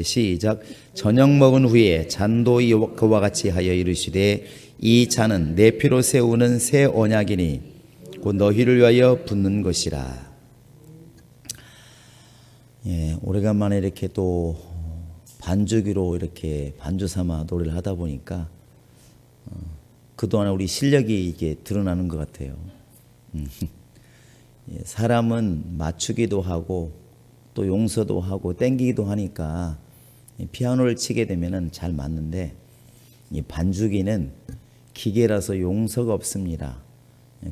시작. 저녁 먹은 후에 잔도 그와 같이 하여 이르시되 이 잔은 내 피로 세우는 새 언약이니 곧 너희를 위하여 붓는 것이라. 오래간만에 이렇게 또 반주기로 이렇게 반주 삼아 노래를 하다 보니까 그동안 우리 실력이 이게 드러나는 것 같아요. 사람은 맞추기도 하고 또 용서도 하고 땡기기도 하니까 피아노를 치게 되면은 잘 맞는데 이 반주기는 기계라서 용서가 없습니다.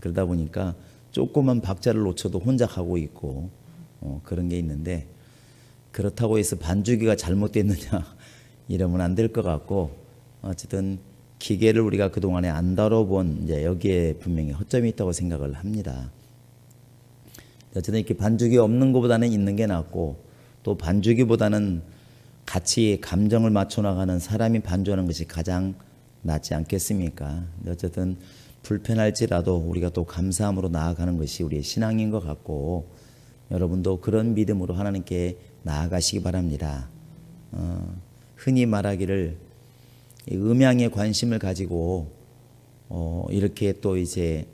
그러다 보니까 조그만 박자를 놓쳐도 혼자 가고 있고 그런 게 있는데, 그렇다고 해서 반주기가 잘못됐느냐 이러면 안 될 것 같고, 어쨌든 기계를 우리가 그동안에 안 다뤄본 이제 여기에 분명히 허점이 있다고 생각을 합니다. 어쨌든 이렇게 반주기 없는 것보다는 있는 게 낫고, 또 반주기보다는 같이 감정을 맞춰 나가는 사람이 반주하는 것이 가장 낫지 않겠습니까? 어쨌든 불편할지라도 우리가 또 감사함으로 나아가는 것이 우리의 신앙인 것 같고, 여러분도 그런 믿음으로 하나님께 나아가시기 바랍니다. 흔히 말하기를 음향에 관심을 가지고 이렇게 또 이제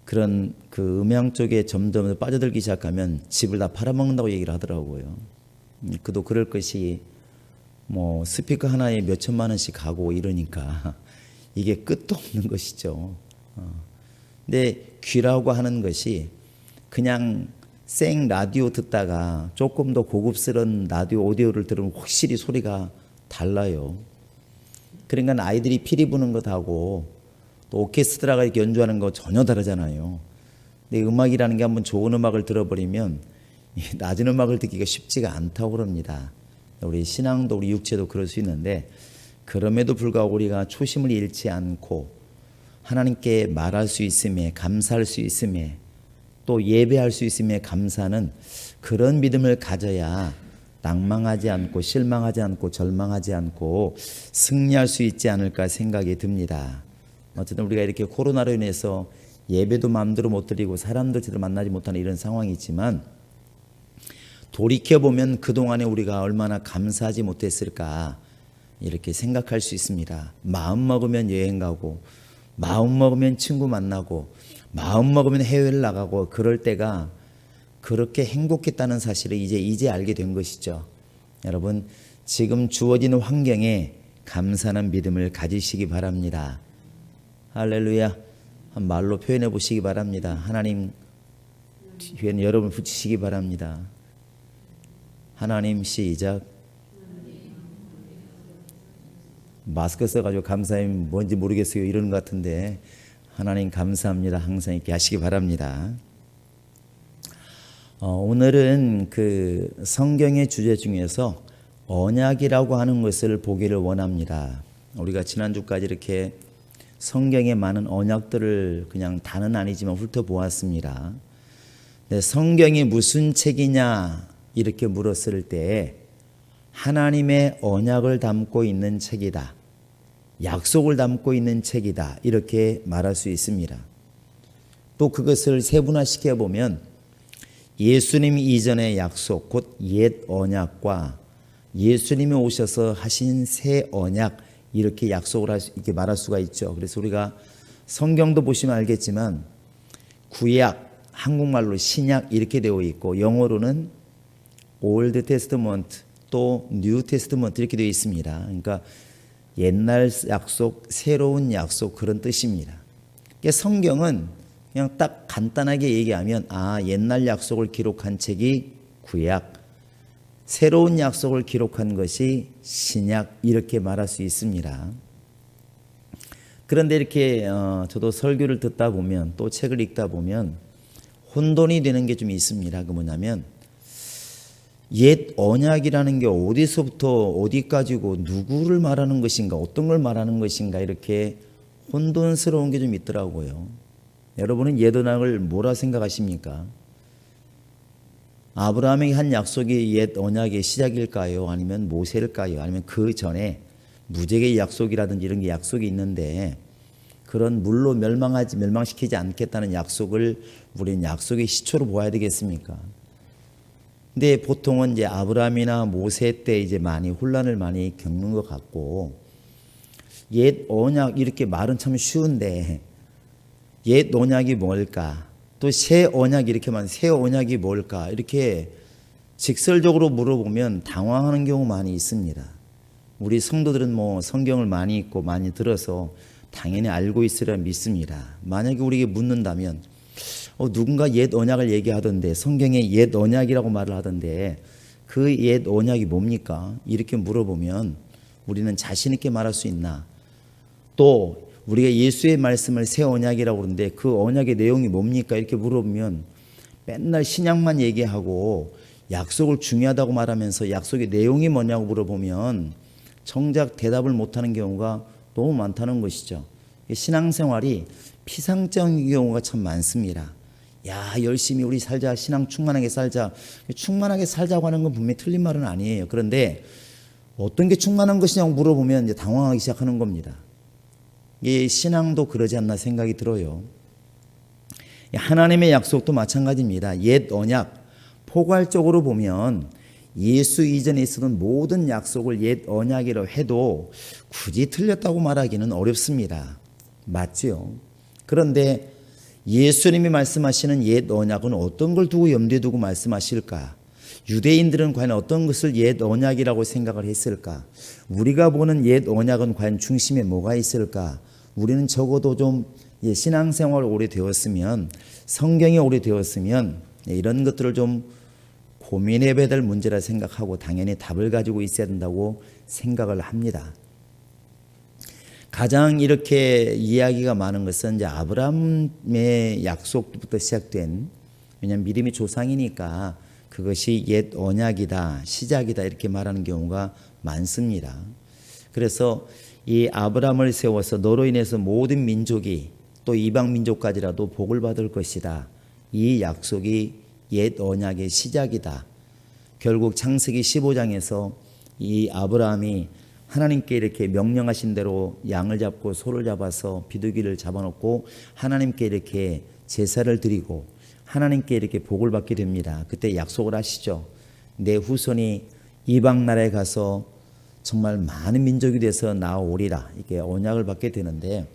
그런 그 음향 쪽에 점점 빠져들기 시작하면 집을 다 팔아먹는다고 얘기를 하더라고요. 그도 그럴 것이 뭐 스피커 하나에 몇 천만 원씩 가고 이러니까 이게 끝도 없는 것이죠. 근데 귀라고 하는 것이 그냥 생 라디오 듣다가 조금 더 고급스러운 라디오 오디오를 들으면 확실히 소리가 달라요. 그러니까 아이들이 피리 부는 것하고 또 오케스트라가 이렇게 연주하는 거 전혀 다르잖아요. 근데 음악이라는 게 한번 좋은 음악을 들어버리면 낮은 음악을 듣기가 쉽지가 않다고 그럽니다. 우리 신앙도 우리 육체도 그럴 수 있는데, 그럼에도 불구하고 우리가 초심을 잃지 않고 하나님께 말할 수 있음에 감사할 수 있음에 또 예배할 수 있음에 감사는 그런 믿음을 가져야 낭망하지 않고 실망하지 않고 절망하지 않고 승리할 수 있지 않을까 생각이 듭니다. 어쨌든 우리가 이렇게 코로나로 인해서 예배도 마음대로 못 드리고 사람들 제대로 만나지 못하는 이런 상황이 있지만, 돌이켜보면 그동안에 우리가 얼마나 감사하지 못했을까 이렇게 생각할 수 있습니다. 마음 먹으면 여행 가고, 마음 먹으면 친구 만나고, 마음 먹으면 해외를 나가고, 그럴 때가 그렇게 행복했다는 사실을 이제 알게 된 것이죠. 여러분, 지금 주어진 환경에 감사하는 믿음을 가지시기 바랍니다. 할렐루야. 한 말로 표현해 보시기 바랍니다. 하나님 뒤에는 여러분 붙이시기 바랍니다. 하나님, 시작. 마스크 써가지고 감사함이 뭔지 모르겠어요 이러는 것 같은데, 하나님 감사합니다 항상 이렇게 하시기 바랍니다. 오늘은 그 성경의 주제 중에서 언약이라고 하는 것을 보기를 원합니다. 우리가 지난주까지 이렇게 성경의 많은 언약들을 그냥 다는 아니지만 훑어보았습니다. 네, 성경이 무슨 책이냐 이렇게 물었을 때 하나님의 언약을 담고 있는 책이다, 약속을 담고 있는 책이다, 이렇게 말할 수 있습니다. 또 그것을 세분화시켜 보면 예수님 이전의 약속, 곧 옛 언약과 예수님이 오셔서 하신 새 언약, 이렇게 약속을 이렇게 말할 수가 있죠. 그래서 우리가 성경도 보시면 알겠지만 구약, 한국말로 신약 이렇게 되어 있고, 영어로는 올드 테스트먼트 또 뉴 테스트먼트 이렇게 되어 있습니다. 그러니까 옛날 약속, 새로운 약속, 그런 뜻입니다. 그러니까 성경은 그냥 딱 간단하게 얘기하면 옛날 약속을 기록한 책이 구약, 새로운 약속을 기록한 것이 신약, 이렇게 말할 수 있습니다. 그런데 이렇게 저도 설교를 듣다 보면 또 책을 읽다 보면 혼돈이 되는 게 좀 있습니다. 그 뭐냐면 옛 언약이라는 게 어디서부터 어디까지고 누구를 말하는 것인가, 어떤 걸 말하는 것인가, 이렇게 혼돈스러운 게 좀 있더라고요. 여러분은 옛 언약을 뭐라 생각하십니까? 아브라함에게 한 약속이 옛 언약의 시작일까요? 아니면 모세일까요? 아니면 그 전에 무제의 약속이라든지 이런 게 약속이 있는데, 그런 물로 멸망시키지 않겠다는 약속을 우리는 약속의 시초로 보아야 되겠습니까? 근데 보통은 이제 아브라함이나 모세 때 이제 많이 혼란을 많이 겪는 것 같고, 옛 언약 이렇게 말은 참 쉬운데 옛 언약이 뭘까? 또 새 언약 이렇게 말, 새 언약이 뭘까? 이렇게 직설적으로 물어보면 당황하는 경우 많이 있습니다. 우리 성도들은 뭐 성경을 많이 읽고 많이 들어서 당연히 알고 있으리라 믿습니다. 만약에 우리에게 묻는다면 누군가 옛 언약을 얘기하던데 성경에 옛 언약이라고 말을 하던데 그 옛 언약이 뭡니까? 이렇게 물어보면 우리는 자신 있게 말할 수 있나? 또 우리가 예수의 말씀을 새 언약이라고 그러는데 그 언약의 내용이 뭡니까? 이렇게 물어보면 맨날 신약만 얘기하고 약속을 중요하다고 말하면서 약속의 내용이 뭐냐고 물어보면 정작 대답을 못하는 경우가 너무 많다는 것이죠. 신앙생활이 피상적인 경우가 참 많습니다. 야, 열심히 우리 살자, 신앙 충만하게 살자. 충만하게 살자고 하는 건 분명히 틀린 말은 아니에요. 그런데 어떤 게 충만한 것이냐고 물어보면 이제 당황하기 시작하는 겁니다. 이 신앙도 그러지 않나 생각이 들어요. 하나님의 약속도 마찬가지입니다. 옛 언약, 포괄적으로 보면 예수 이전에 있었던 모든 약속을 옛 언약이라고 해도 굳이 틀렸다고 말하기는 어렵습니다. 맞지요? 그런데 예수님이 말씀하시는 옛 언약은 어떤 걸 두고 염두에 두고 말씀하실까? 유대인들은 과연 어떤 것을 옛 언약이라고 생각을 했을까? 우리가 보는 옛 언약은 과연 중심에 뭐가 있을까? 우리는 적어도 좀 신앙생활이 오래되었으면, 성경이 오래되었으면 이런 것들을 좀 고민해봐야 될 문제라 생각하고 당연히 답을 가지고 있어야 된다고 생각을 합니다. 가장 이렇게 이야기가 많은 것은 이제 아브라함의 약속부터 시작된, 왜냐하면 믿음의 조상이니까 그것이 옛 언약이다, 시작이다 이렇게 말하는 경우가 많습니다. 그래서 이 아브라함을 세워서 너로 인해서 모든 민족이 또 이방 민족까지라도 복을 받을 것이다. 이 약속이 옛 언약의 시작이다. 결국 창세기 15장에서 이 아브라함이 하나님께 이렇게 명령하신 대로 양을 잡고 소를 잡아서 비둘기를 잡아놓고 하나님께 이렇게 제사를 드리고 하나님께 이렇게 복을 받게 됩니다. 그때 약속을 하시죠. 내 후손이 이방 나라에 가서 정말 많은 민족이 돼서 나오리라. 이렇게 언약을 받게 되는데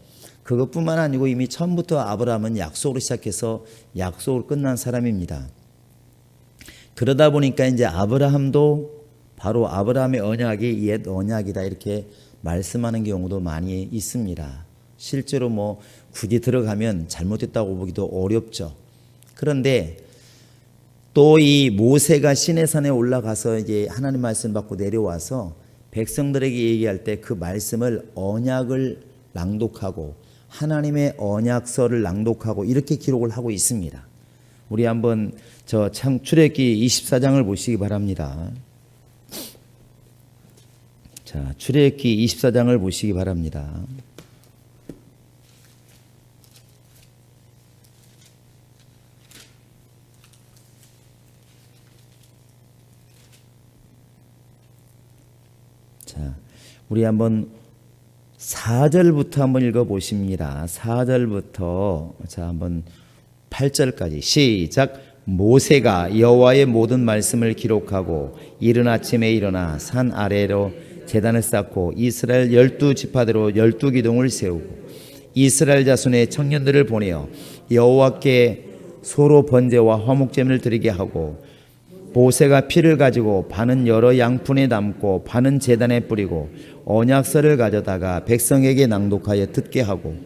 그것뿐만 아니고 이미 처음부터 아브라함은 약속으로 시작해서 약속을 끝난 사람입니다. 그러다 보니까 이제 아브라함도 바로 아브라함의 언약이 옛 언약이다 이렇게 말씀하는 경우도 많이 있습니다. 실제로 뭐 굳이 들어가면 잘못됐다고 보기도 어렵죠. 그런데 또 이 모세가 시내산에 올라가서 이제 하나님 말씀 받고 내려와서 백성들에게 얘기할 때 그 말씀을 언약을 낭독하고 하나님의 언약서를 낭독하고 이렇게 기록을 하고 있습니다. 우리 한번 출애굽기 24장을 보시기 바랍니다. 자, 출애굽기 24장을 보시기 바랍니다. 자, 우리 한번 4절부터 한번 읽어 보십니다. 4절부터 자, 한번 8절까지 시작. 모세가 여호와의 모든 말씀을 기록하고 이른 아침에 일어나 산 아래로 제단을 쌓고 이스라엘 12지파대로 12기둥을 세우고 이스라엘 자손의 청년들을 보내어 여호와께 소로 번제와 화목제물을 드리게 하고 모세가 피를 가지고 반은 여러 양푼에 담고 반은 제단에 뿌리고 언약서를 가져다가 백성에게 낭독하여 듣게 하고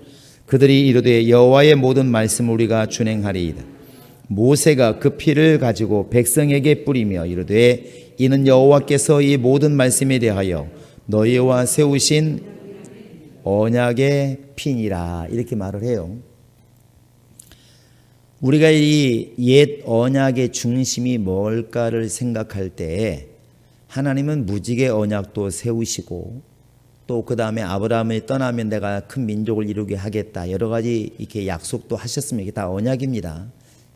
그들이 이르되 여호와의 모든 말씀을 우리가 준행하리이다. 모세가 그 피를 가지고 백성에게 뿌리며 이르되 이는 여호와께서 이 모든 말씀에 대하여 너희와 세우신 언약의 피니라 이렇게 말을 해요. 우리가 이 옛 언약의 중심이 뭘까를 생각할 때 하나님은 무지개 언약도 세우시고 또 그 다음에 아브라함이 떠나면 내가 큰 민족을 이루게 하겠다 여러 가지 이렇게 약속도 하셨으면 이게 다 언약입니다.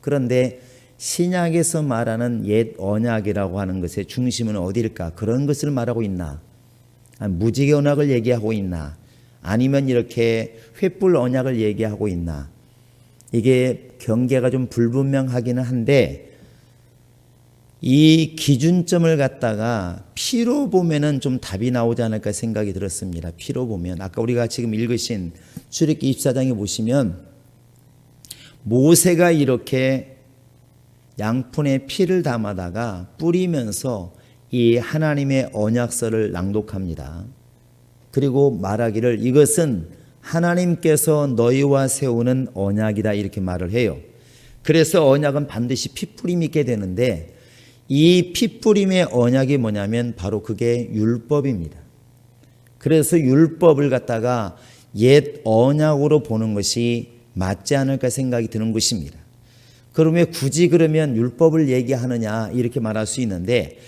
그런데 신약에서 말하는 옛 언약이라고 하는 것의 중심은 어디일까? 그런 것을 말하고 있나? 무지개 언약을 얘기하고 있나? 아니면 이렇게 횃불 언약을 얘기하고 있나? 이게 경계가 좀 불분명하기는 한데 이 기준점을 갖다가 피로 보면은 좀 답이 나오지 않을까 생각이 들었습니다. 피로 보면 아까 우리가 지금 읽으신 출애굽기 24장에 보시면 모세가 이렇게 양푼에 피를 담아다가 뿌리면서 이 하나님의 언약서를 낭독합니다. 그리고 말하기를 이것은 하나님께서 너희와 세우는 언약이다 이렇게 말을 해요. 그래서 언약은 반드시 피뿌림이 있게 되는데 이 피뿌림의 언약이 뭐냐면 바로 그게 율법입니다. 그래서 율법을 갖다가 옛 언약으로 보는 것이 맞지 않을까 생각이 드는 것입니다. 그러면 굳이 그러면 율법을 얘기하느냐 이렇게 말할 수 있는데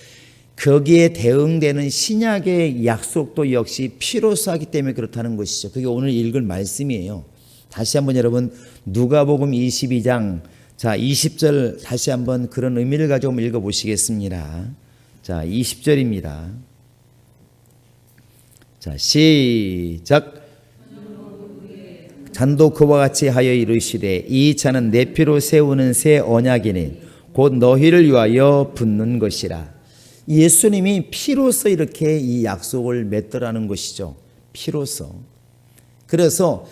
거기에 대응되는 신약의 약속도 역시 피로서 하기 때문에 그렇다는 것이죠. 그게 오늘 읽을 말씀이에요. 다시 한번 여러분 누가복음 22장 자 20절 다시 한번 그런 의미를 가지고 읽어보시겠습니다. 자 20절입니다. 자 시작. 잔도 그와 같이 하여 이르시되 이 차는 내 피로 세우는 새 언약이니 곧 너희를 위하여 붓는 것이라. 예수님이 피로서 이렇게 이 약속을 맺더라는 것이죠. 피로서. 그래서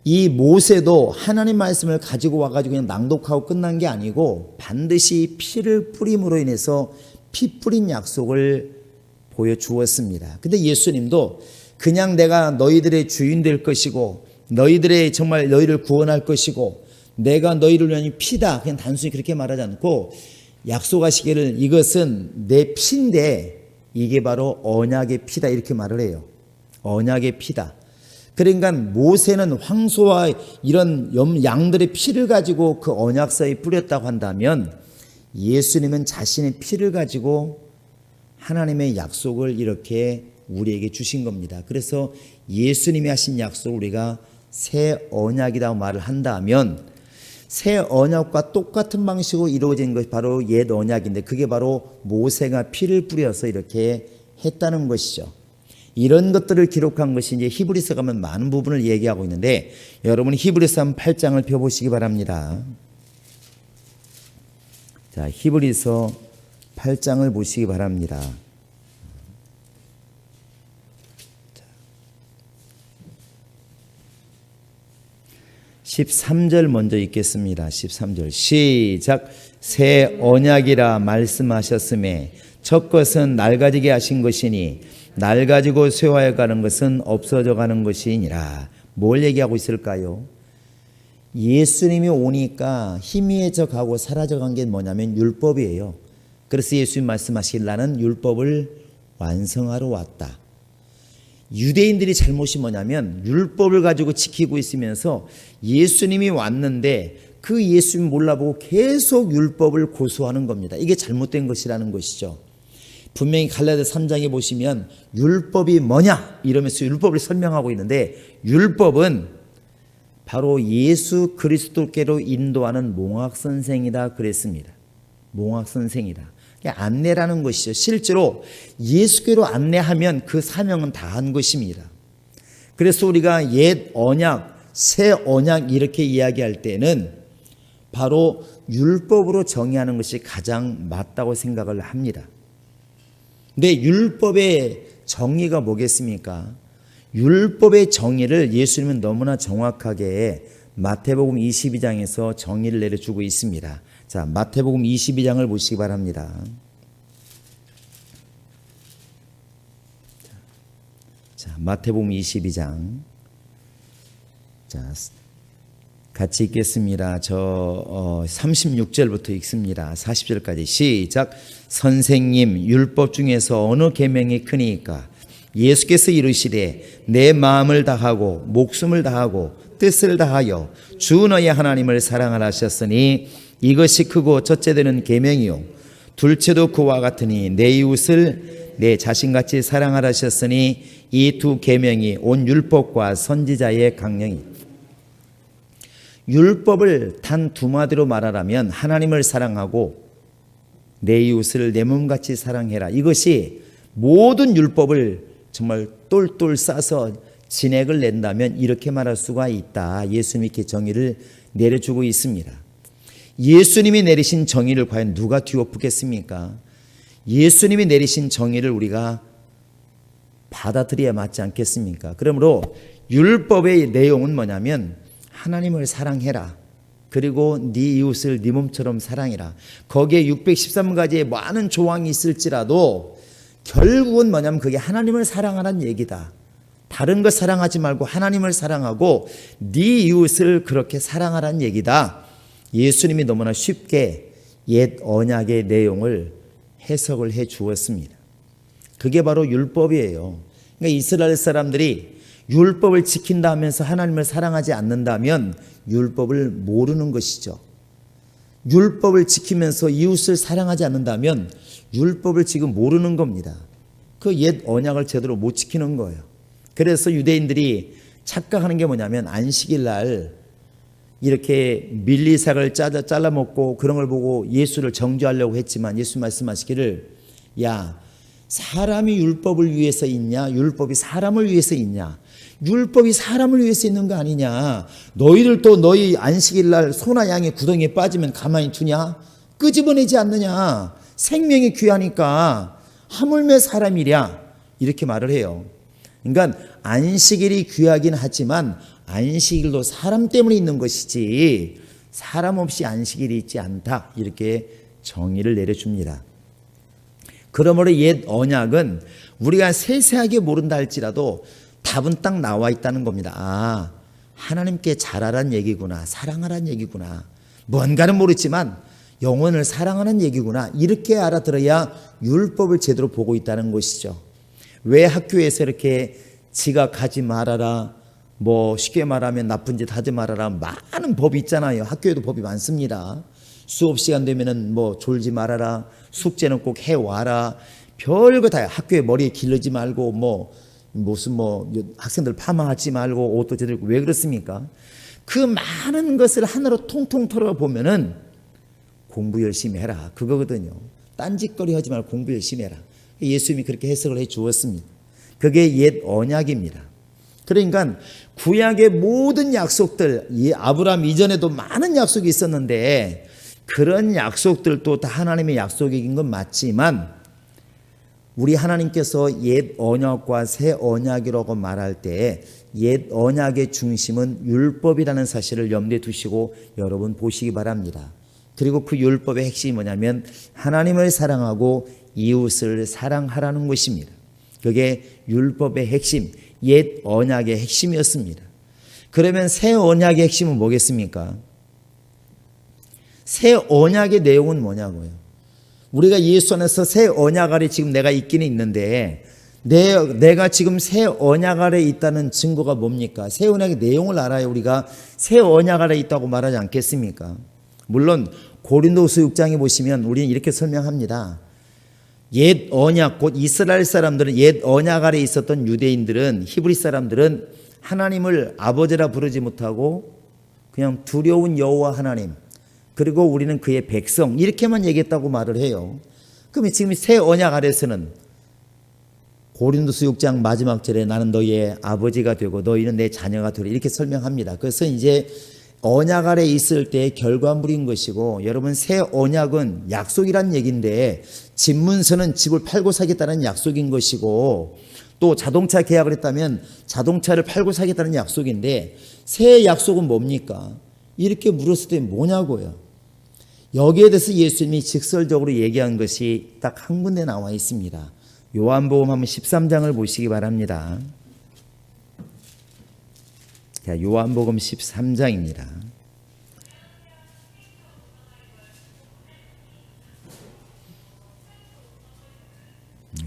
이 모세도 하나님 말씀을 가지고 와가지고 그냥 낭독하고 끝난 게 아니고 반드시 피를 뿌림으로 인해서 피 뿌린 약속을 보여주었습니다. 근데 예수님도 그냥 내가 너희들의 주인 될 것이고 너희들의 정말 너희를 구원할 것이고 내가 너희를 위한 피다 그냥 단순히 그렇게 말하지 않고 약속하시기를 이것은 내 피인데 이게 바로 언약의 피다 이렇게 말을 해요. 언약의 피다. 그러니까 모세는 황소와 이런 양들의 피를 가지고 그 언약서에 뿌렸다고 한다면 예수님은 자신의 피를 가지고 하나님의 약속을 이렇게 우리에게 주신 겁니다. 그래서 예수님이 하신 약속을 우리가 새 언약이라고 말을 한다면 새 언약과 똑같은 방식으로 이루어진 것이 바로 옛 언약인데 그게 바로 모세가 피를 뿌려서 이렇게 했다는 것이죠. 이런 것들을 기록한 것이 이제 히브리서 가면 많은 부분을 얘기하고 있는데 여러분 히브리서 8장을 펴보시기 바랍니다. 자, 히브리서 8장을 보시기 바랍니다. 13절 먼저 읽겠습니다. 13절 시작. 새 언약이라 말씀하셨음에 첫 것은 낡아지게 하신 것이니 낡아지고 쇠화해 가는 것은 없어져 가는 것이니라. 뭘 얘기하고 있을까요? 예수님이 오니까 희미해져 가고 사라져 간 게 뭐냐면 율법이에요. 그래서 예수님 말씀하시길 나는 율법을 완성하러 왔다. 유대인들이 잘못이 뭐냐면 율법을 가지고 지키고 있으면서 예수님이 왔는데 그 예수님 몰라보고 계속 율법을 고수하는 겁니다. 이게 잘못된 것이라는 것이죠. 분명히 갈라디아 3장에 보시면 율법이 뭐냐 이러면서 율법을 설명하고 있는데 율법은 바로 예수 그리스도께로 인도하는 몽학선생이다 그랬습니다. 몽학선생이다. 안내라는 것이죠. 실제로 예수께로 안내하면 그 사명은 다한 것입니다. 그래서 우리가 옛 언약, 새 언약 이렇게 이야기할 때는 바로 율법으로 정의하는 것이 가장 맞다고 생각을 합니다. 근데 율법의 정의가 뭐겠습니까? 율법의 정의를 예수님은 너무나 정확하게 마태복음 22장에서 정의를 내려주고 있습니다. 자, 마태복음 22장을 보시기 바랍니다. 자, 마태복음 22장. 자, 같이 읽겠습니다. 36절부터 읽습니다. 40절까지 시작. 선생님, 율법 중에서 어느 계명이 크니까? 예수께서 이르시되 내 마음을 다하고 목숨을 다하고 뜻을 다하여 주 너희 하나님을 사랑하라 하셨으니 이것이 크고 첫째 되는 계명이요 둘째도 그와 같으니 내 이웃을 내 자신같이 사랑하라 하셨으니 이 두 계명이 온 율법과 선지자의 강령이. 율법을 단 두 마디로 말하라면 하나님을 사랑하고 내 이웃을 내 몸같이 사랑해라. 이것이 모든 율법을 정말 똘똘 싸서 진액을 낸다면 이렇게 말할 수가 있다. 예수님이 이렇게 정의를 내려주고 있습니다. 예수님이 내리신 정의를 과연 누가 뒤엎겠습니까? 예수님이 내리신 정의를 우리가 받아들여야 맞지 않겠습니까? 그러므로 율법의 내용은 뭐냐면 하나님을 사랑해라. 그리고 네 이웃을 네 몸처럼 사랑해라. 거기에 613가지의 많은 조항이 있을지라도 결국은 뭐냐면 그게 하나님을 사랑하라는 얘기다. 다른 것 사랑하지 말고 하나님을 사랑하고 네 이웃을 그렇게 사랑하라는 얘기다. 예수님이 너무나 쉽게 옛 언약의 내용을 해석을 해 주었습니다. 그게 바로 율법이에요. 그러니까 이스라엘 사람들이 율법을 지킨다 하면서 하나님을 사랑하지 않는다면 율법을 모르는 것이죠. 율법을 지키면서 이웃을 사랑하지 않는다면 율법을 지금 모르는 겁니다. 그 옛 언약을 제대로 못 지키는 거예요. 그래서 유대인들이 착각하는 게 뭐냐면 안식일 날 이렇게 밀리삭을 잘라 먹고 그런 걸 보고 예수를 정죄하려고 했지만 예수 말씀하시기를 야, 사람이 율법을 위해서 있냐? 율법이 사람을 위해서 있냐? 율법이 사람을 위해서 있는 거 아니냐? 너희들 또 너희 안식일 날 소나 양의 구덩이에 빠지면 가만히 두냐? 끄집어내지 않느냐? 생명이 귀하니까 하물며 사람이랴. 이렇게 말을 해요. 그러니까 안식일이 귀하긴 하지만 안식일도 사람 때문에 있는 것이지 사람 없이 안식일이 있지 않다. 이렇게 정의를 내려줍니다. 그러므로 옛 언약은 우리가 세세하게 모른다 할지라도 답은 딱 나와 있다는 겁니다. 아, 하나님께 잘하라는 얘기구나. 사랑하라는 얘기구나. 뭔가는 모르지만 영혼을 사랑하는 얘기구나. 이렇게 알아들어야 율법을 제대로 보고 있다는 것이죠. 왜 학교에서 이렇게 지각하지 말아라, 뭐 쉽게 말하면 나쁜 짓 하지 말아라, 많은 법이 있잖아요. 학교에도 법이 많습니다. 수업 시간 되면은 뭐 졸지 말아라, 숙제는 꼭 해와라, 별거 다요. 학교에 머리에 기르지 말고 무슨 학생들 파마하지 말고 옷도 제대로 입고. 왜 그렇습니까? 그 많은 것을 하나로 통통 털어보면은 공부 열심히 해라, 그거거든요. 딴짓거리 하지 말고 공부 열심히 해라. 예수님이 그렇게 해석을 해 주었습니다. 그게 옛 언약입니다. 그러니까 구약의 모든 약속들, 이 아브라함 이전에도 많은 약속이 있었는데 그런 약속들도 다 하나님의 약속인 건 맞지만 우리 하나님께서 옛 언약과 새 언약이라고 말할 때 옛 언약의 중심은 율법이라는 사실을 염두에 두시고 여러분 보시기 바랍니다. 그리고 그 율법의 핵심이 뭐냐면 하나님을 사랑하고 이웃을 사랑하라는 것입니다. 그게 율법의 핵심, 옛 언약의 핵심이었습니다. 그러면 새 언약의 핵심은 뭐겠습니까? 새 언약의 내용은 뭐냐고요? 우리가 예수 안에서 새 언약 아래 지금 내가 있기는 있는데 내가 지금 새 언약 아래 있다는 증거가 뭡니까? 새 언약의 내용을 알아야 우리가 새 언약 아래 있다고 말하지 않겠습니까? 물론 고린도서 6장에 보시면 우리는 이렇게 설명합니다. 옛 언약, 곧 이스라엘 사람들은 옛 언약 아래 있었던 유대인들은, 히브리 사람들은 하나님을 아버지라 부르지 못하고 그냥 두려운 여호와 하나님, 그리고 우리는 그의 백성, 이렇게만 얘기했다고 말을 해요. 그러면 지금 새 언약 아래서는 고린도서 6장 마지막 절에 나는 너희의 아버지가 되고 너희는 내 자녀가 되리라, 이렇게 설명합니다. 그래서 이제 언약 아래 있을 때의 결과물인 것이고, 여러분 새 언약은 약속이란 얘기인데 집 문서는 집을 팔고 사겠다는 약속인 것이고, 또 자동차 계약을 했다면 자동차를 팔고 사겠다는 약속인데 새 약속은 뭡니까? 이렇게 물었을 때 뭐냐고요. 여기에 대해서 예수님이 직설적으로 얘기한 것이 딱 한 군데 나와 있습니다. 요한복음 한번 13장을 보시기 바랍니다. 자, 요한복음 13장입니다.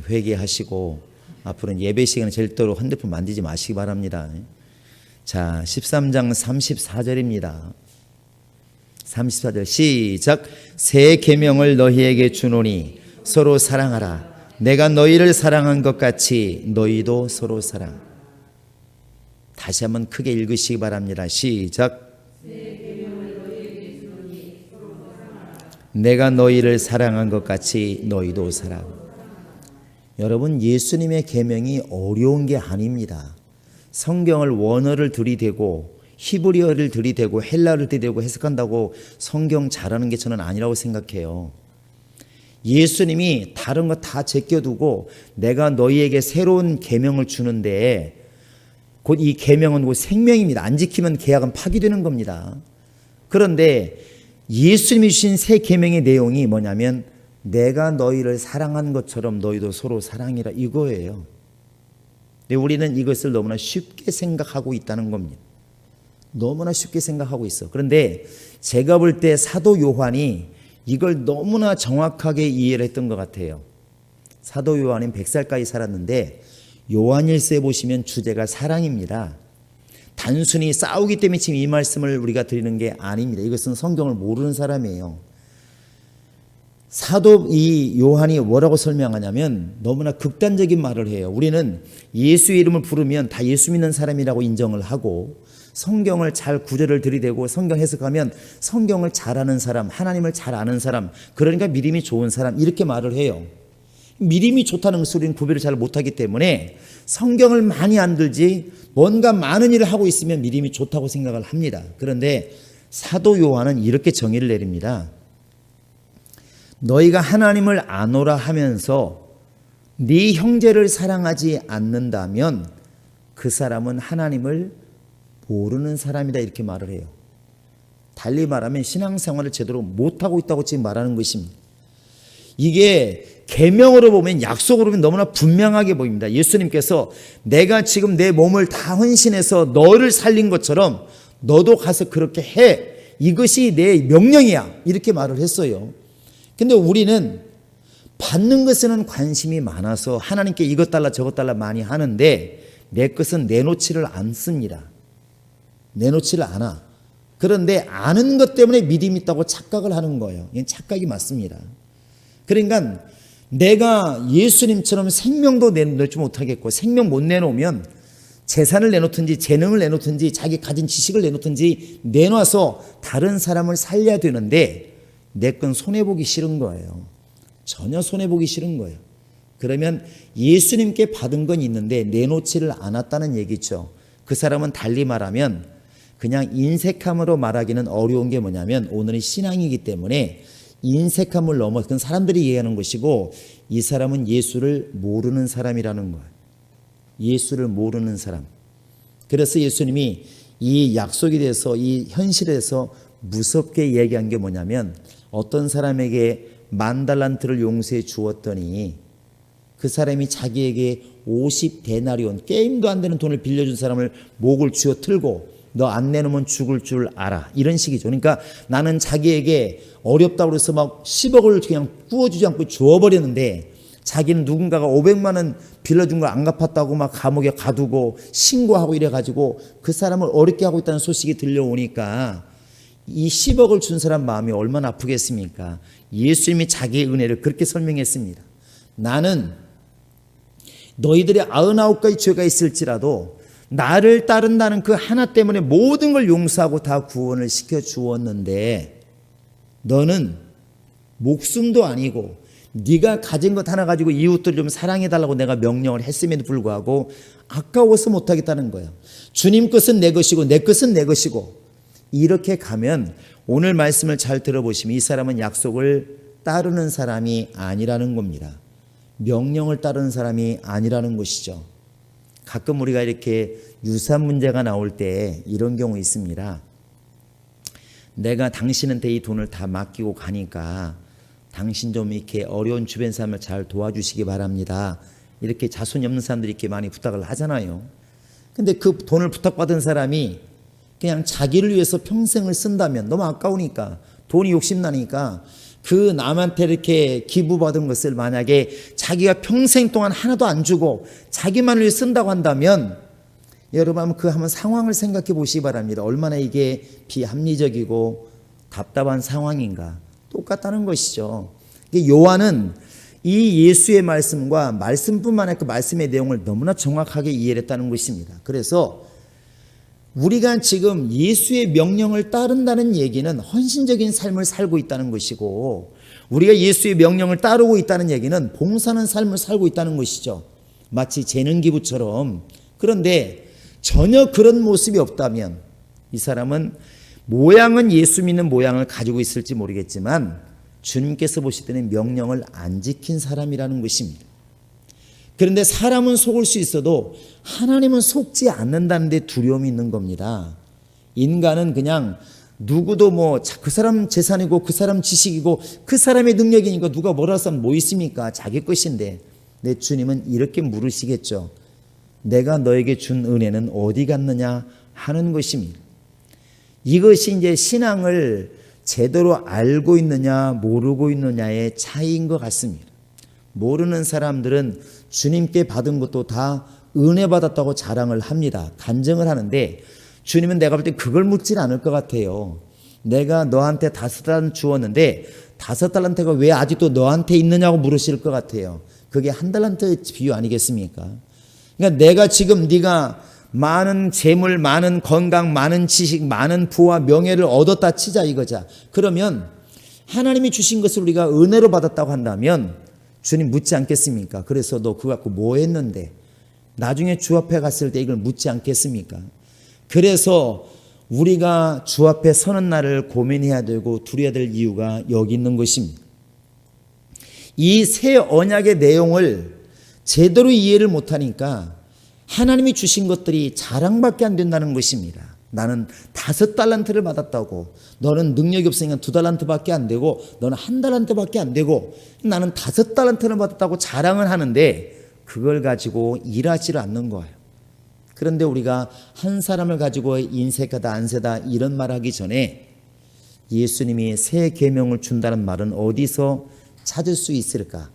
회개하시고 앞으로는 예배 시간에 절대로 핸드폰 만지지 마시기 바랍니다. 자, 13장 34절입니다. 34절 시작. 새 계명을 너희에게 주노니 서로 사랑하라. 내가 너희를 사랑한 것 같이 너희도 서로 사랑. 다시 한번 크게 읽으시기 바랍니다. 시작. 내가 너희를 사랑한 것 같이 너희도 사랑. 여러분, 예수님의 계명이 어려운 게 아닙니다. 성경을 원어를 들이대고 히브리어를 들이대고 헬라어를 들이대고 해석한다고 성경 잘하는 게 저는 아니라고 생각해요. 예수님이 다른 거 다 제껴두고 내가 너희에게 새로운 계명을 주는데 곧 이 계명은 곧 생명입니다. 안 지키면 계약은 파기되는 겁니다. 그런데 예수님이 주신 새 계명의 내용이 뭐냐면 내가 너희를 사랑한 것처럼 너희도 서로 사랑이라 이거예요. 근데 우리는 이것을 너무나 쉽게 생각하고 있다는 겁니다. 너무나 쉽게 생각하고 있어. 그런데 제가 볼 때 사도 요한이 이걸 너무나 정확하게 이해를 했던 것 같아요. 사도 요한은 100살까지 살았는데 요한일서에 보시면 주제가 사랑입니다. 단순히 싸우기 때문에 지금 이 말씀을 우리가 드리는 게 아닙니다. 이것은 성경을 모르는 사람이에요. 사도 이 요한이 뭐라고 설명하냐면 너무나 극단적인 말을 해요. 우리는 예수의 이름을 부르면 다 예수 믿는 사람이라고 인정을 하고 성경을 잘 구절을 들이대고 성경 해석하면 성경을 잘 아는 사람, 하나님을 잘 아는 사람, 그러니까 믿음이 좋은 사람 이렇게 말을 해요. 믿음이 좋다는 것을 우리는 구별을 잘 못하기 때문에 성경을 많이 안 들지 뭔가 많은 일을 하고 있으면 믿음이 좋다고 생각을 합니다. 그런데 사도 요한은 이렇게 정의를 내립니다. 너희가 하나님을 아노라 하면서 네 형제를 사랑하지 않는다면 그 사람은 하나님을 모르는 사람이다 이렇게 말을 해요. 달리 말하면 신앙생활을 제대로 못하고 있다고 지금 말하는 것입니다. 이게 계명으로 보면 약속으로 보면 너무나 분명하게 보입니다. 예수님께서 내가 지금 내 몸을 다 헌신해서 너를 살린 것처럼 너도 가서 그렇게 해. 이것이 내 명령이야. 이렇게 말을 했어요. 근데 우리는 받는 것에는 관심이 많아서 하나님께 이것 달라 저것 달라 많이 하는데 내 것은 내놓지를 않습니다. 내놓지를 않아. 그런데 아는 것 때문에 믿음이 있다고 착각을 하는 거예요. 이건 착각이 맞습니다. 그러니까 내가 예수님처럼 생명도 내놓지 못하겠고 생명 못 내놓으면 재산을 내놓든지 재능을 내놓든지 자기 가진 지식을 내놓든지 내놔서 다른 사람을 살려야 되는데 내 건 손해보기 싫은 거예요. 전혀 손해보기 싫은 거예요. 그러면 예수님께 받은 건 있는데 내놓지를 않았다는 얘기죠. 그 사람은 달리 말하면 그냥 인색함으로 말하기는 어려운 게 뭐냐면 오늘은 신앙이기 때문에 인색함을 넘어 그건 사람들이 이해하는 것이고 이 사람은 예수를 모르는 사람이라는 거예요. 예수를 모르는 사람. 그래서 예수님이 이 약속에 대해서 이 현실에 대해서 무섭게 얘기한 게 뭐냐면 어떤 사람에게 10,000달란트를 용서해 주었더니 그 사람이 자기에게 50데나리온 게임도 안 되는 돈을 빌려준 사람을 목을 쥐어 틀고 너 안 내놓으면 죽을 줄 알아. 이런 식이죠. 그러니까 나는 자기에게 어렵다고 해서 막 10억을 그냥 구워주지 않고 주어버렸는데 자기는 누군가가 500만 원 빌려준 걸 안 갚았다고 막 감옥에 가두고 신고하고 이래가지고 그 사람을 어렵게 하고 있다는 소식이 들려오니까 이 10억을 준 사람 마음이 얼마나 아프겠습니까? 예수님이 자기의 은혜를 그렇게 설명했습니다. 나는 너희들의 99가지 죄가 있을지라도 나를 따른다는 그 하나 때문에 모든 걸 용서하고 다 구원을 시켜 주었는데 너는 목숨도 아니고 네가 가진 것 하나 가지고 이웃들 좀 사랑해달라고 내가 명령을 했음에도 불구하고 아까워서 못하겠다는 거예요. 주님 것은 내 것이고 내 것은 내 것이고 이렇게 가면 오늘 말씀을 잘 들어보시면 이 사람은 약속을 따르는 사람이 아니라는 겁니다. 명령을 따르는 사람이 아니라는 것이죠. 가끔 우리가 이렇게 유산 문제가 나올 때 이런 경우 있습니다. 내가 당신한테 이 돈을 다 맡기고 가니까 당신 좀 이렇게 어려운 주변 사람을 잘 도와주시기 바랍니다. 이렇게 자손이 없는 사람들이 이렇게 많이 부탁을 하잖아요. 근데 그 돈을 부탁받은 사람이 그냥 자기를 위해서 평생을 쓴다면 너무 아까우니까 돈이 욕심나니까 그 남한테 이렇게 기부받은 것을 만약에 자기가 평생 동안 하나도 안 주고 자기만을 위해 쓴다고 한다면 여러분 그 한번 상황을 생각해 보시기 바랍니다. 얼마나 이게 비합리적이고 답답한 상황인가. 똑같다는 것이죠. 요한은 이 예수의 말씀과 말씀뿐만 아니라 그 말씀의 내용을 너무나 정확하게 이해를 했다는 것입니다. 그래서 우리가 지금 예수의 명령을 따른다는 얘기는 헌신적인 삶을 살고 있다는 것이고 우리가 예수의 명령을 따르고 있다는 얘기는 봉사하는 삶을 살고 있다는 것이죠. 마치 재능기부처럼. 그런데 전혀 그런 모습이 없다면 이 사람은 모양은 예수 믿는 모양을 가지고 있을지 모르겠지만 주님께서 보실 때는 명령을 안 지킨 사람이라는 것입니다. 그런데 사람은 속을 수 있어도 하나님은 속지 않는다는 데 두려움이 있는 겁니다. 인간은 그냥 누구도 그 사람 재산이고 그 사람 지식이고 그 사람의 능력이니까 누가 뭐라 하면 뭐 있습니까? 자기 것인데. 내 주님은 이렇게 물으시겠죠. 내가 너에게 준 은혜는 어디 갔느냐 하는 것입니다. 이것이 이제 신앙을 제대로 알고 있느냐 모르고 있느냐의 차이인 것 같습니다. 모르는 사람들은 주님께 받은 것도 다 은혜 받았다고 자랑을 합니다. 간증을 하는데 주님은 내가 볼 때 그걸 묻질 않을 것 같아요. 내가 너한테 5달란트 주었는데 5달란트가 왜 아직도 너한테 있느냐고 물으실 것 같아요. 그게 1달란트 비유 아니겠습니까? 그러니까 내가 지금 네가 많은 재물, 많은 건강, 많은 지식, 많은 부와 명예를 얻었다 치자 이거자. 그러면 하나님이 주신 것을 우리가 은혜로 받았다고 한다면 주님 묻지 않겠습니까? 그래서 너 그거 갖고 뭐 했는데? 나중에 주 앞에 갔을 때 이걸 묻지 않겠습니까? 그래서 우리가 주 앞에 서는 날을 고민해야 되고 두려워야 될 이유가 여기 있는 것입니다. 이 새 언약의 내용을 제대로 이해를 못하니까 하나님이 주신 것들이 자랑밖에 안 된다는 것입니다. 나는 5달란트를 받았다고, 너는 능력이 없으니까 2달란트밖에 안 되고, 너는 1달란트밖에 안 되고, 나는 5달란트를 받았다고 자랑을 하는데 그걸 가지고 일하지를 않는 거예요. 그런데 우리가 한 사람을 가지고 인색하다 안세다 이런 말하기 전에 예수님이 새 계명을 준다는 말은 어디서 찾을 수 있을까?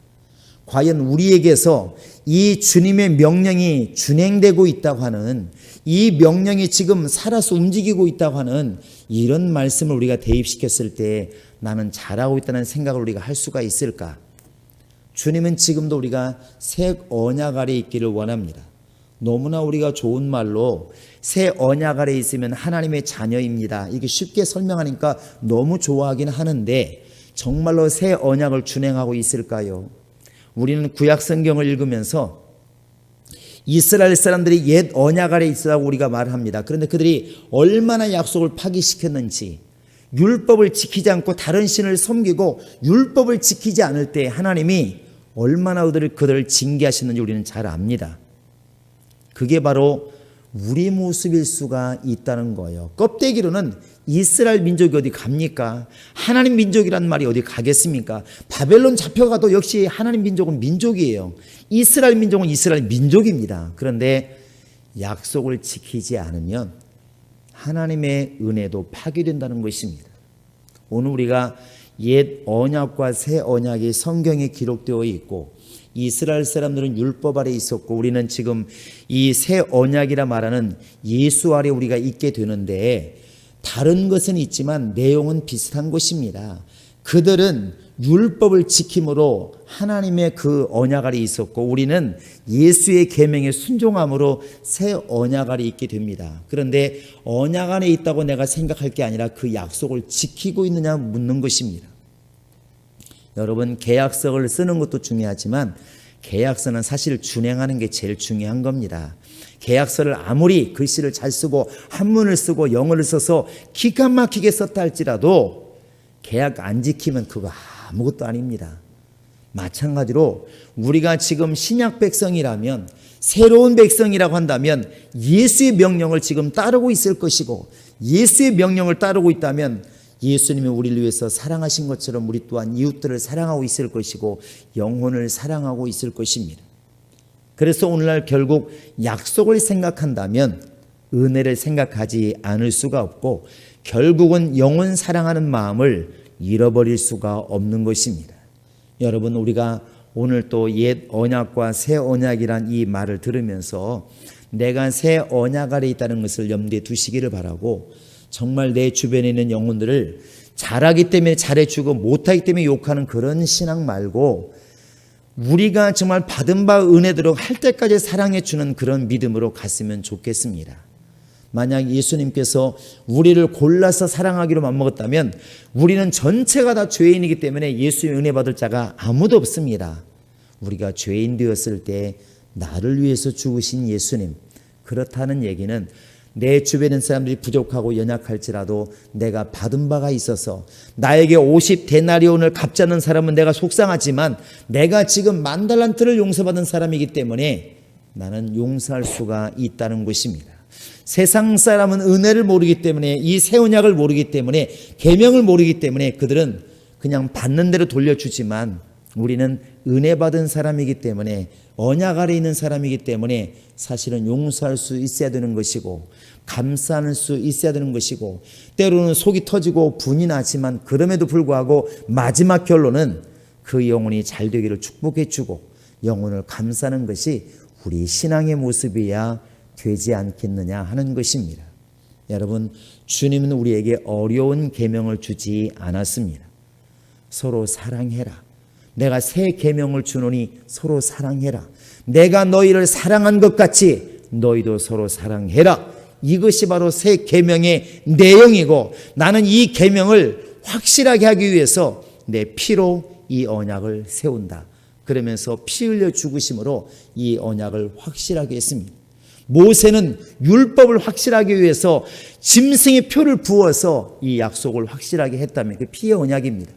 과연 우리에게서 이 주님의 명령이 준행되고 있다고 하는, 이 명령이 지금 살아서 움직이고 있다고 하는 이런 말씀을 우리가 대입시켰을 때 나는 잘하고 있다는 생각을 우리가 할 수가 있을까? 주님은 지금도 우리가 새 언약 아래 있기를 원합니다. 너무나 우리가 좋은 말로 새 언약 아래 있으면 하나님의 자녀입니다. 이게 쉽게 설명하니까 너무 좋아하긴 하는데 정말로 새 언약을 준행하고 있을까요? 우리는 구약 성경을 읽으면서 이스라엘 사람들이 옛 언약 아래 있으라고 우리가 말합니다. 그런데 그들이 얼마나 약속을 파기시켰는지, 율법을 지키지 않고 다른 신을 섬기고 율법을 지키지 않을 때 하나님이 얼마나 그들을 징계하셨는지 우리는 잘 압니다. 그게 바로 우리 모습일 수가 있다는 거예요. 껍데기로는 이스라엘 민족이 어디 갑니까? 하나님 민족이란 말이 어디 가겠습니까? 바벨론 잡혀가도 역시 하나님 민족은 민족이에요. 이스라엘 민족은 이스라엘 민족입니다. 그런데 약속을 지키지 않으면 하나님의 은혜도 파괴된다는 것입니다. 오늘 우리가 옛 언약과 새 언약이 성경에 기록되어 있고 이스라엘 사람들은 율법 아래 있었고 우리는 지금 이 새 언약이라 말하는 예수 아래 우리가 있게 되는데 다른 것은 있지만 내용은 비슷한 것입니다. 그들은 율법을 지킴으로 하나님의 그 언약 아래 있었고 우리는 예수의 계명에 순종함으로 새 언약 아래 있게 됩니다. 그런데 언약 안에 있다고 내가 생각할 게 아니라 그 약속을 지키고 있느냐 묻는 것입니다. 여러분, 계약서를 쓰는 것도 중요하지만 계약서는 사실 준행하는 게 제일 중요한 겁니다. 계약서를 아무리 글씨를 잘 쓰고 한문을 쓰고 영어를 써서 기가 막히게 썼다 할지라도 계약 안 지키면 그거 아무것도 아닙니다. 마찬가지로 우리가 지금 신약 백성이라면, 새로운 백성이라고 한다면 예수의 명령을 지금 따르고 있을 것이고, 예수의 명령을 따르고 있다면 예수님이 우리를 위해서 사랑하신 것처럼 우리 또한 이웃들을 사랑하고 있을 것이고 영혼을 사랑하고 있을 것입니다. 그래서 오늘날 결국 약속을 생각한다면 은혜를 생각하지 않을 수가 없고 결국은 영혼 사랑하는 마음을 잃어버릴 수가 없는 것입니다. 여러분, 우리가 오늘 또 옛 언약과 새 언약이란 이 말을 들으면서 내가 새 언약 아래 있다는 것을 염두에 두시기를 바라고, 정말 내 주변에 있는 영혼들을 잘하기 때문에 잘해주고 못하기 때문에 욕하는 그런 신앙 말고 우리가 정말 받은 바 은혜대로 할 때까지 사랑해주는 그런 믿음으로 갔으면 좋겠습니다. 만약 예수님께서 우리를 골라서 사랑하기로 맘먹었다면 우리는 전체가 다 죄인이기 때문에 예수의 은혜 받을 자가 아무도 없습니다. 우리가 죄인 되었을 때 나를 위해서 죽으신 예수님, 그렇다는 얘기는 내 주변에 있는 사람들이 부족하고 연약할지라도 내가 받은 바가 있어서 나에게 50데나리온을 갚지 않는 사람은 내가 속상하지만 내가 지금 10,000달란트를 용서받은 사람이기 때문에 나는 용서할 수가 있다는 것입니다. 세상 사람은 은혜를 모르기 때문에, 이 새 언약을 모르기 때문에, 계명을 모르기 때문에 그들은 그냥 받는 대로 돌려주지만 우리는 은혜 받은 사람이기 때문에, 언약 아래 있는 사람이기 때문에 사실은 용서할 수 있어야 되는 것이고 감사할 수 있어야 되는 것이고, 때로는 속이 터지고 분이 나지만 그럼에도 불구하고 마지막 결론은 그 영혼이 잘 되기를 축복해 주고 영혼을 감싸는 것이 우리 신앙의 모습이야 되지 않겠느냐 하는 것입니다. 여러분, 주님은 우리에게 어려운 계명을 주지 않았습니다. 서로 사랑해라. 내가 새 계명을 주노니 서로 사랑해라. 내가 너희를 사랑한 것 같이 너희도 서로 사랑해라. 이것이 바로 새 계명의 내용이고, 나는 이 계명을 확실하게 하기 위해서 내 피로 이 언약을 세운다. 그러면서 피 흘려 죽으심으로 이 언약을 확실하게 했습니다. 모세는 율법을 확실하게 위해서 짐승의 표를 부어서 이 약속을 확실하게 했다면 그 피의 언약입니다.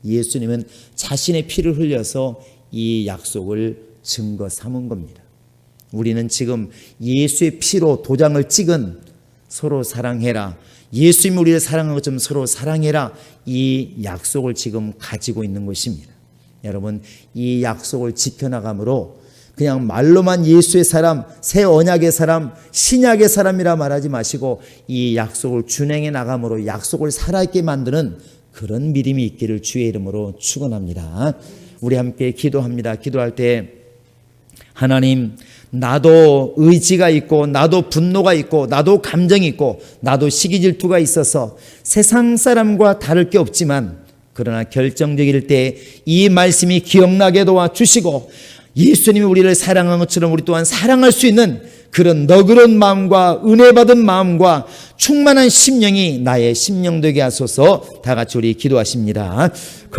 예수님은 자신의 피를 흘려서 이 약속을 증거 삼은 겁니다. 우리는 지금 예수의 피로 도장을 찍은 서로 사랑해라, 예수님이 우리를 사랑한 것처럼 서로 사랑해라, 이 약속을 지금 가지고 있는 것입니다. 여러분, 이 약속을 지켜나감으로 그냥 말로만 예수의 사람, 새 언약의 사람, 신약의 사람이라 말하지 마시고 이 약속을 준행해 나감으로 약속을 살아있게 만드는 그런 믿음이 있기를 주의 이름으로 축원합니다. 우리 함께 기도합니다. 기도할 때, 하나님, 나도 의지가 있고 나도 분노가 있고 나도 감정이 있고 나도 시기 질투가 있어서 세상 사람과 다를 게 없지만, 그러나 결정적일 때 이 말씀이 기억나게 도와주시고 예수님이 우리를 사랑한 것처럼 우리 또한 사랑할 수 있는 그런 너그러운 마음과 은혜 받은 마음과 충만한 심령이 나의 심령 되게 하소서. 다 같이 우리 기도하십니다.